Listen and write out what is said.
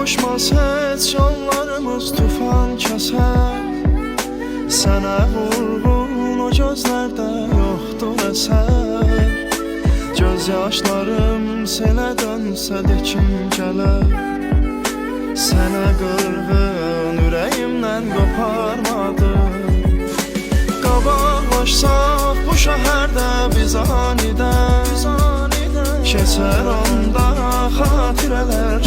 Qovuşmaz heç yollarımız tufan kəsər. Sənə vurğun o gözlərdə yoxdur əsər. Göz yaşlarım selə dönsə də kim gələr. Sənə qırğın ürəyimdən qoparmadım. Qabaqlaşsaq bu şəhərdə biz anidən, keçər onda xatirələr